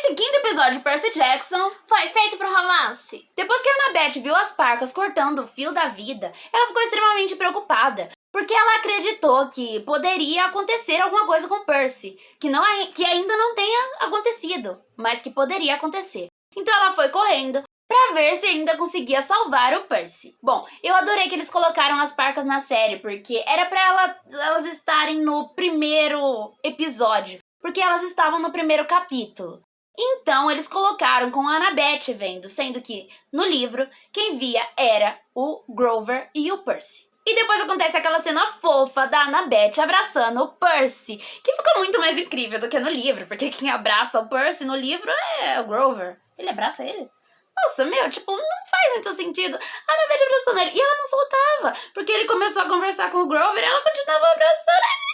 Esse quinto episódio de Percy Jackson foi feito pro romance. Depois que a Annabeth viu as parcas cortando o fio da vida, ela ficou extremamente preocupada, porque ela acreditou que poderia acontecer alguma coisa com Percy, que ainda não tenha acontecido, mas que poderia acontecer. Então ela foi correndo pra ver se ainda conseguia salvar o Percy. Bom, eu adorei que eles colocaram as parcas na série, porque era pra elas estarem no primeiro episódio, porque elas estavam no primeiro capítulo. Então, eles colocaram com a Annabeth vendo, sendo que, no livro, quem via era o Grover e o Percy. E depois acontece aquela cena fofa da Annabeth abraçando o Percy, que ficou muito mais incrível do que no livro, porque quem abraça o Percy no livro é o Grover. Ele abraça ele? Nossa, não faz muito sentido. A Annabeth abraçando ele, e ela não soltava, porque ele começou a conversar com o Grover e ela continuava abraçando ele.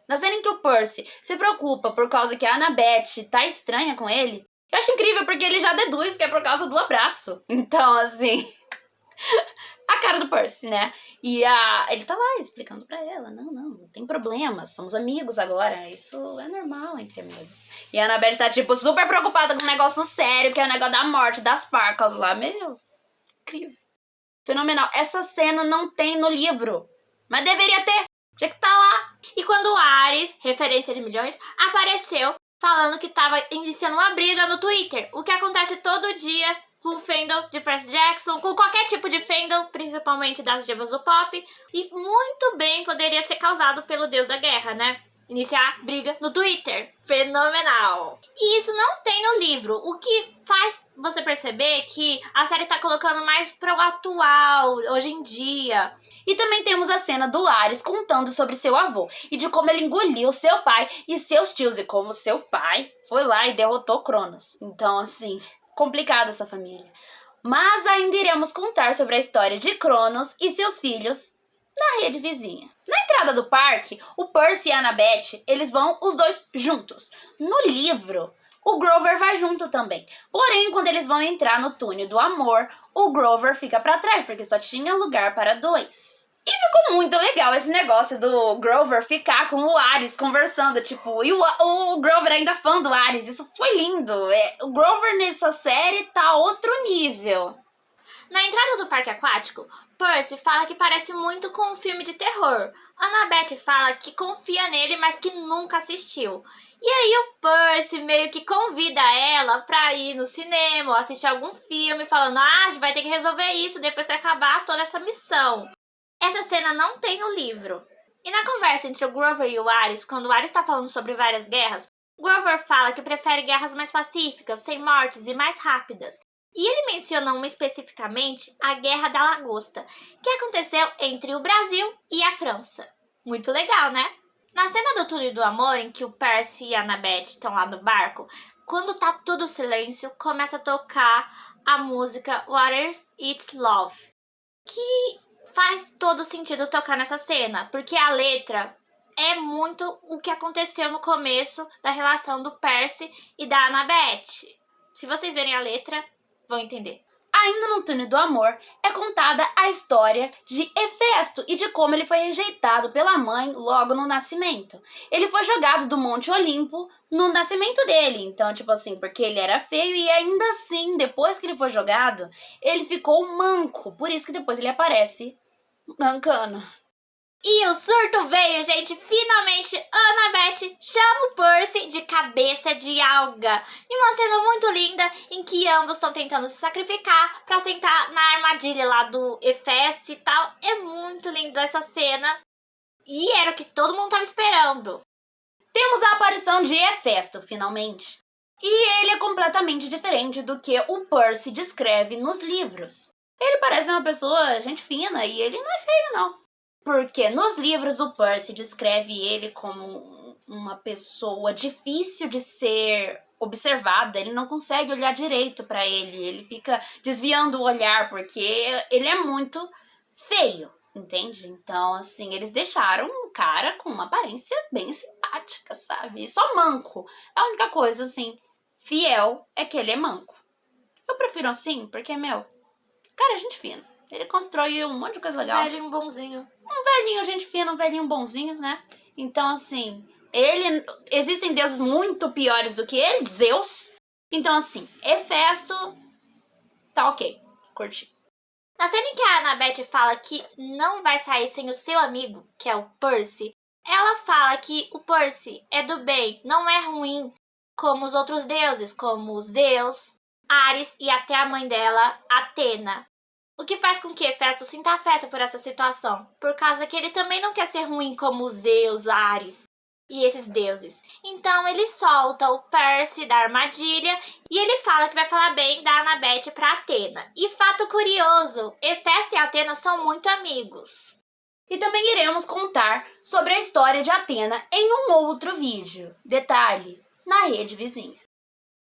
Na cena em que o Percy se preocupa por causa que a Annabeth tá estranha com ele, eu acho incrível porque ele já deduz que é por causa do abraço. Então, assim, a cara do Percy, né? E ele tá lá explicando pra ela, não tem problema, somos amigos agora, isso é normal entre amigos. E a Annabeth tá, super preocupada com um negócio sério, que é o negócio da morte das parcas lá. Meu, incrível. Fenomenal. Essa cena não tem no livro, mas deveria ter. Tinha que tá lá. E quando o Ares, referência de milhões, apareceu falando que tava iniciando uma briga no Twitter. O que acontece todo dia com o fandom de Percy Jackson, com qualquer tipo de fandom, principalmente das divas do pop. E muito bem poderia ser causado pelo deus da guerra, né? Iniciar briga no Twitter. Fenomenal! E isso não tem no livro, o que faz você perceber que a série tá colocando mais pro atual, hoje em dia. E também temos a cena do Ares contando sobre seu avô e de como ele engoliu seu pai e seus tios e como seu pai foi lá e derrotou Cronos. Então, assim, complicada essa família. Mas ainda iremos contar sobre a história de Cronos e seus filhos na rede vizinha. Na entrada do parque, o Percy e a Annabeth, eles vão os dois juntos. No livro, o Grover vai junto também. Porém, quando eles vão entrar no túnel do amor, o Grover fica pra trás, porque só tinha lugar para dois. E ficou muito legal esse negócio do Grover ficar com o Ares conversando, e o Grover ainda fã do Ares. Isso foi lindo. O Grover nessa série tá outro nível. Na entrada do parque aquático, Percy fala que parece muito com um filme de terror. Annabeth fala que confia nele, mas que nunca assistiu. E aí o Percy meio que convida ela pra ir no cinema ou assistir algum filme, falando, a gente vai ter que resolver isso depois que acabar toda essa missão. Essa cena não tem no livro. E na conversa entre o Grover e o Ares, quando o Ares tá falando sobre várias guerras, Grover fala que prefere guerras mais pacíficas, sem mortes e mais rápidas. E ele menciona uma especificamente, a Guerra da Lagosta, que aconteceu entre o Brasil e a França. Muito legal, né? Na cena do Túnel do Amor, em que o Percy e a Annabeth estão lá no barco, quando tá tudo silêncio, começa a tocar a música Water It's Love, que faz todo sentido tocar nessa cena, porque a letra é muito o que aconteceu no começo da relação do Percy e da Annabeth. Se vocês verem a letra, vão entender. Ainda no Túnel do Amor, é contada a história de Hefesto e de como ele foi rejeitado pela mãe logo no nascimento. Ele foi jogado do Monte Olimpo no nascimento dele. Então, porque ele era feio e ainda assim, depois que ele foi jogado, ele ficou manco. Por isso que depois ele aparece mancando. E o surto veio, gente! Finalmente, Annabeth chama o Percy de cabeça de alga. E uma cena muito linda em que ambos estão tentando se sacrificar pra sentar na armadilha lá do Hefesto e tal. É muito linda essa cena. E era o que todo mundo tava esperando. Temos a aparição de Hefesto, finalmente. E ele é completamente diferente do que o Percy descreve nos livros. Ele parece uma pessoa gente fina e ele não é feio, não. Porque nos livros o Percy descreve ele como uma pessoa difícil de ser observada. Ele não consegue olhar direito pra ele. Ele fica desviando o olhar porque ele é muito feio, entende? Então, assim, eles deixaram um cara com uma aparência bem simpática, sabe? E só manco. A única coisa, assim, fiel é que ele é manco. Eu prefiro assim porque, cara, é gente fina. Ele constrói um monte de coisa legal. Um velhinho bonzinho. Um velhinho gente fina, um velhinho bonzinho, né? Então, assim, existem deuses muito piores do que ele, Zeus. Então, assim, Hefesto tá ok, curti. Na cena em que a Annabeth fala que não vai sair sem o seu amigo, que é o Percy, ela fala que o Percy é do bem, não é ruim, como os outros deuses, como Zeus, Ares e até a mãe dela, Atena. O que faz com que Hefesto sinta afeto por essa situação, por causa que ele também não quer ser ruim como Zeus, Ares e esses deuses. Então ele solta o Percy da armadilha e ele fala que vai falar bem da Annabeth para Atena. E fato curioso, Hefesto e Atena são muito amigos. E também iremos contar sobre a história de Atena em um outro vídeo. Detalhe, na rede vizinha.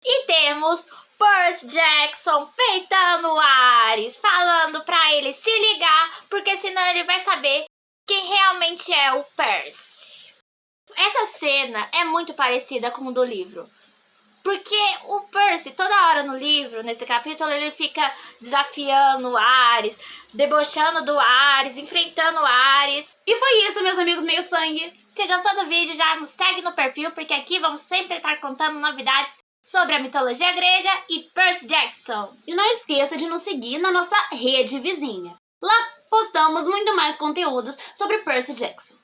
E temos Percy Jackson peitando Ares, falando pra ele se ligar, porque senão ele vai saber quem realmente é o Percy. Essa cena é muito parecida com o do livro. Porque o Percy, toda hora no livro, nesse capítulo, ele fica desafiando Ares, debochando do Ares, enfrentando Ares. E foi isso, meus amigos meio sangue. Se gostou do vídeo, já nos segue no perfil, porque aqui vamos sempre estar contando novidades sobre a mitologia grega e Percy Jackson. E não esqueça de nos seguir na nossa rede vizinha. Lá postamos muito mais conteúdos sobre Percy Jackson.